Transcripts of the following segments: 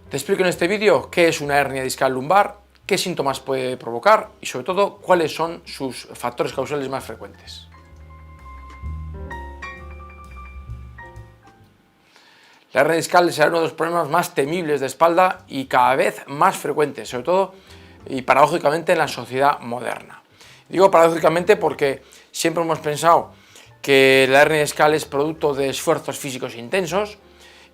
Te explico en este vídeo qué es una hernia discal lumbar, qué síntomas puede provocar y sobre todo cuáles son sus factores causales más frecuentes. La hernia discal será uno de los problemas más temibles de espalda y cada vez más frecuentes, sobre todo y paradójicamente en la sociedad moderna. Digo paradójicamente porque siempre hemos pensado que la hernia discal es producto de esfuerzos físicos intensos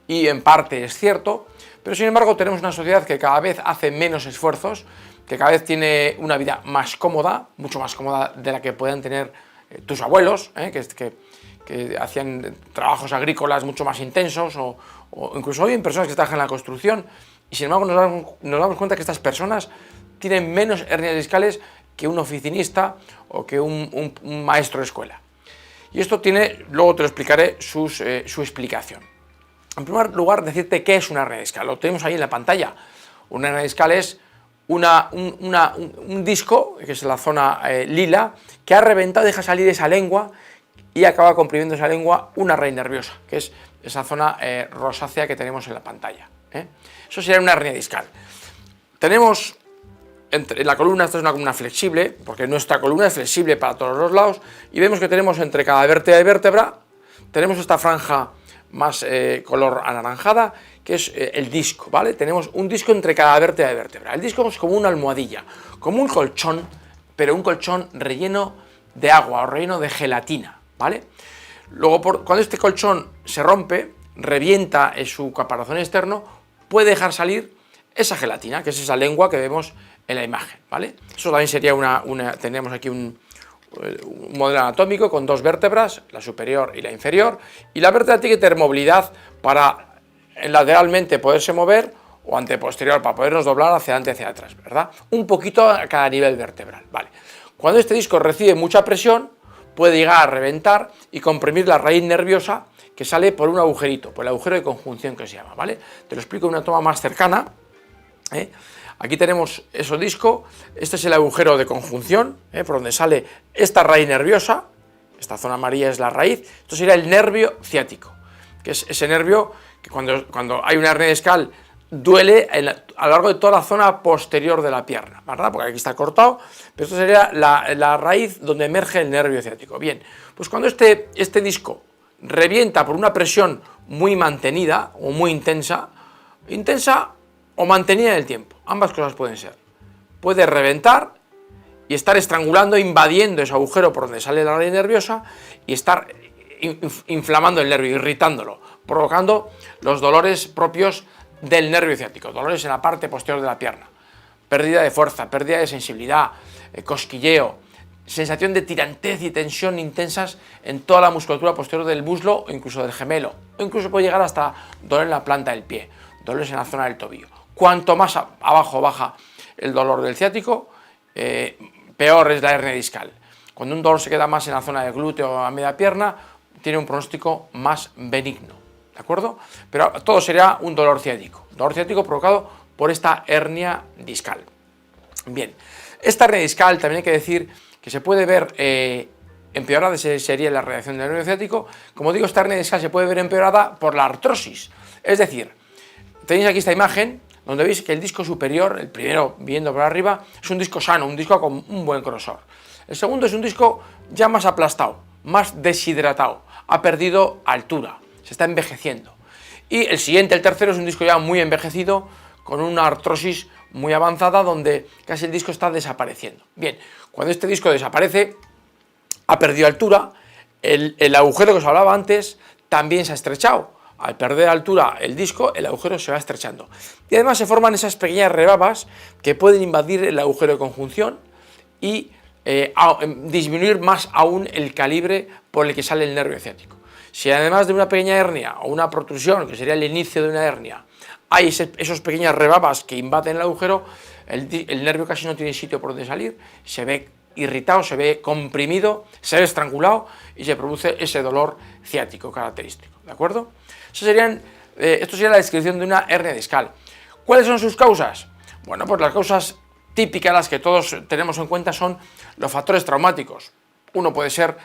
y en parte es cierto, pero sin embargo tenemos una sociedad que cada vez hace menos esfuerzos, que cada vez tiene una vida más cómoda, mucho más cómoda de la que puedan tener tus abuelos, que hacían trabajos agrícolas mucho más intensos o incluso hoy en personas que trabajan en la construcción, y sin embargo nos damos cuenta que estas personas tienen menos hernias discales que un oficinista o que un maestro de escuela. Y esto tiene, luego te lo explicaré, su explicación. En primer lugar, decirte qué es una hernia discal. Lo tenemos ahí en la pantalla. Una hernia discal es un disco, que es la zona lila, que ha reventado, deja salir esa lengua y acaba comprimiendo esa lengua una raíz nerviosa, que es esa zona rosácea que tenemos en la pantalla. Eso sería una hernia discal. Tenemos en la columna, esta es una columna flexible, porque nuestra columna es flexible para todos los lados, y vemos que tenemos entre cada vértebra y vértebra, tenemos esta franja más color anaranjada, que es el disco, ¿vale? Tenemos un disco entre cada vértebra y vértebra. El disco es como una almohadilla, como un colchón, pero un colchón relleno de agua o relleno de gelatina, ¿vale? Luego, cuando este colchón se rompe, revienta en su caparazón externo, puede dejar salir esa gelatina, que es esa lengua que vemos en la imagen, ¿vale? Eso también sería tenemos aquí un modelo anatómico con dos vértebras, la superior y la inferior, y la vértebra tiene que tener movilidad para lateralmente poderse mover o anteposterior para podernos doblar hacia adelante y hacia atrás, ¿verdad? Un poquito a cada nivel vertebral, ¿vale? Cuando este disco recibe mucha presión, puede llegar a reventar y comprimir la raíz nerviosa que sale por un agujerito, por el agujero de conjunción que se llama, ¿vale? Te lo explico en una toma más cercana. Aquí tenemos ese disco, este es el agujero de conjunción, por donde sale esta raíz nerviosa, esta zona amarilla es la raíz, esto sería el nervio ciático, que es ese nervio que cuando hay una hernia discal duele a lo largo de toda la zona posterior de la pierna, ¿verdad? Porque aquí está cortado, pero esto sería la raíz donde emerge el nervio ciático. Bien, pues cuando este disco revienta por una presión muy mantenida o muy intensa o mantenida en el tiempo, ambas cosas pueden ser. Puede reventar y estar estrangulando, invadiendo ese agujero por donde sale la raíz nerviosa y estar inflamando el nervio, irritándolo, provocando los dolores propios del nervio ciático, dolores en la parte posterior de la pierna, pérdida de fuerza, pérdida de sensibilidad, cosquilleo, sensación de tirantez y tensión intensas en toda la musculatura posterior del muslo o incluso del gemelo, o incluso puede llegar hasta dolor en la planta del pie, dolores en la zona del tobillo. Cuanto más abajo baja el dolor del ciático, peor es la hernia discal. Cuando un dolor se queda más en la zona del glúteo o a media pierna, tiene un pronóstico más benigno, ¿de acuerdo? Pero todo sería un dolor ciático provocado por esta hernia discal. Bien, esta hernia discal también hay que decir que se puede ver empeorada, sería la reacción del nervio ciático. Como digo, esta hernia discal se puede ver empeorada por la artrosis, es decir, tenéis aquí esta imagen donde veis que el disco superior, el primero viendo por arriba, es un disco sano, un disco con un buen grosor. El segundo es un disco ya más aplastado, más deshidratado, ha perdido altura, se está envejeciendo. Y el siguiente, el tercero, es un disco ya muy envejecido, con una artrosis muy avanzada, donde casi el disco está desapareciendo. Bien, cuando este disco desaparece, ha perdido altura, el agujero que os hablaba antes también se ha estrechado. Al perder altura el disco, el agujero se va estrechando. Y además se forman esas pequeñas rebabas que pueden invadir el agujero de conjunción y disminuir más aún el calibre por el que sale el nervio ciático. Si además de una pequeña hernia o una protrusión, que sería el inicio de una hernia, hay esas pequeñas rebabas que invaden el agujero, el nervio casi no tiene sitio por donde salir, se ve irritado, se ve comprimido, se ve estrangulado y se produce ese dolor ciático característico, ¿de acuerdo? Esto sería la descripción de una hernia discal. ¿Cuáles son sus causas? Bueno, pues las causas típicas, las que todos tenemos en cuenta, son los factores traumáticos. Uno puede ser,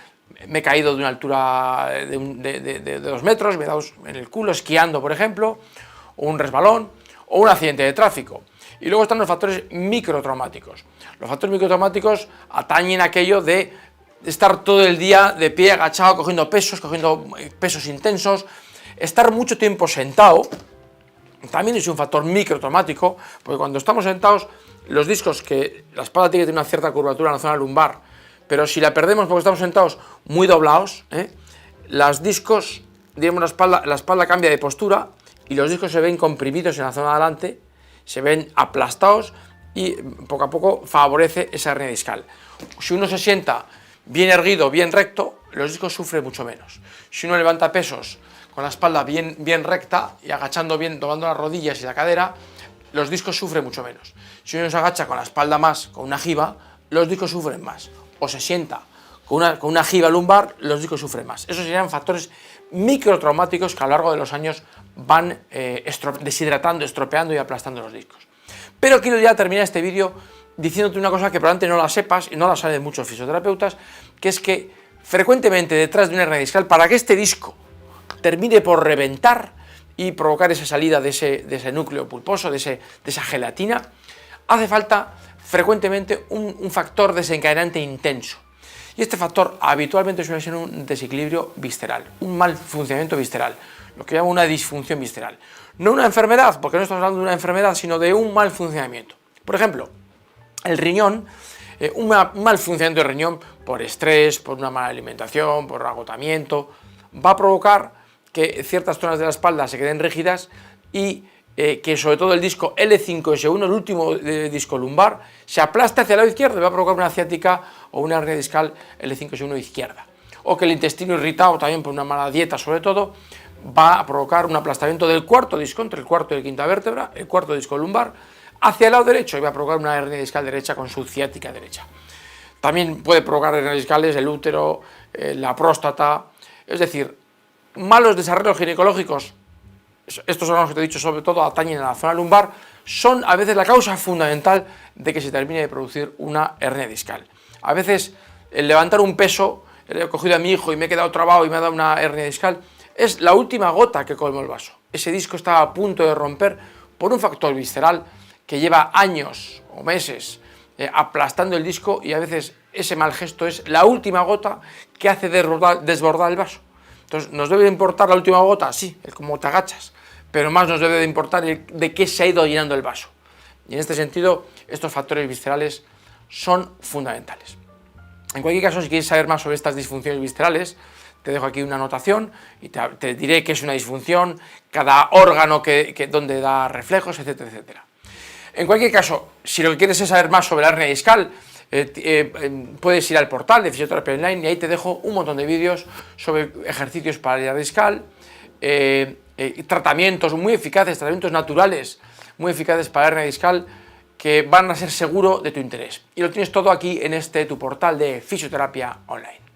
me he caído de una altura de 2 metros, me he dado en el culo esquiando, por ejemplo, o un resbalón, o un accidente de tráfico. Y luego están los factores microtraumáticos. Los factores microtraumáticos atañen aquello de estar todo el día de pie, agachado, cogiendo pesos intensos, estar mucho tiempo sentado. También es un factor microtraumático, porque cuando estamos sentados, los discos, que la espalda tiene que tener una cierta curvatura en la zona lumbar, pero si la perdemos porque estamos sentados muy doblados, los discos, digamos, la espalda cambia de postura y los discos se ven comprimidos en la zona de adelante, se ven aplastados y poco a poco favorece esa hernia discal. Si uno se sienta bien erguido, bien recto, los discos sufren mucho menos. Si uno levanta pesos con la espalda bien recta y agachando bien, doblando las rodillas y la cadera, los discos sufren mucho menos. Si uno se agacha con la espalda más, con una jiba, los discos sufren más. O se sienta con una jiba lumbar, los discos sufren más. Esos serían factores microtraumáticos que a lo largo de los años van deshidratando, estropeando y aplastando los discos. Pero quiero ya terminar este vídeo diciéndote una cosa que probablemente no la sepas y no la saben muchos fisioterapeutas, que es que frecuentemente detrás de una hernia discal, para que este disco termine por reventar y provocar esa salida de ese núcleo pulposo, de esa gelatina, hace falta frecuentemente un factor desencadenante intenso. Y este factor habitualmente suele ser un desequilibrio visceral, un mal funcionamiento visceral, lo que llamo una disfunción visceral. No una enfermedad, porque no estamos hablando de una enfermedad, sino de un mal funcionamiento. Por ejemplo, el riñón, un mal funcionamiento del riñón por estrés, por una mala alimentación, por agotamiento, va a provocar que ciertas zonas de la espalda se queden rígidas y que sobre todo el disco L5S1, el último disco lumbar, se aplasta hacia el lado izquierdo y va a provocar una ciática o una hernia discal L5S1 izquierda. O que el intestino irritado, también por una mala dieta sobre todo, va a provocar un aplastamiento del cuarto disco, entre el cuarto y la quinta vértebra, el cuarto disco lumbar, hacia el lado derecho y va a provocar una hernia discal derecha con su ciática derecha. También puede provocar hernias discales el útero, la próstata, es decir, malos desarrollos ginecológicos, estos órganos que te he dicho sobre todo atañen a la zona lumbar, son a veces la causa fundamental de que se termine de producir una hernia discal. A veces el levantar un peso, he cogido a mi hijo y me he quedado trabado y me ha dado una hernia discal, es la última gota que colmó el vaso. Ese disco está a punto de romper por un factor visceral que lleva años o meses aplastando el disco, y a veces ese mal gesto es la última gota que hace desbordar el vaso. Entonces, ¿nos debe de importar la última gota? Sí, el cómo te agachas, pero más nos debe de importar de qué se ha ido llenando el vaso. Y en este sentido, estos factores viscerales son fundamentales. En cualquier caso, si quieres saber más sobre estas disfunciones viscerales, te dejo aquí una anotación y te diré qué es una disfunción, cada órgano donde da reflejos, etcétera, etcétera. En cualquier caso, si lo que quieres es saber más sobre la hernia discal, puedes ir al portal de Fisioterapia Online y ahí te dejo un montón de vídeos sobre ejercicios para la hernia discal, tratamientos muy eficaces, tratamientos naturales muy eficaces para la hernia discal que van a ser seguro de tu interés. Y lo tienes todo aquí en tu portal de Fisioterapia Online.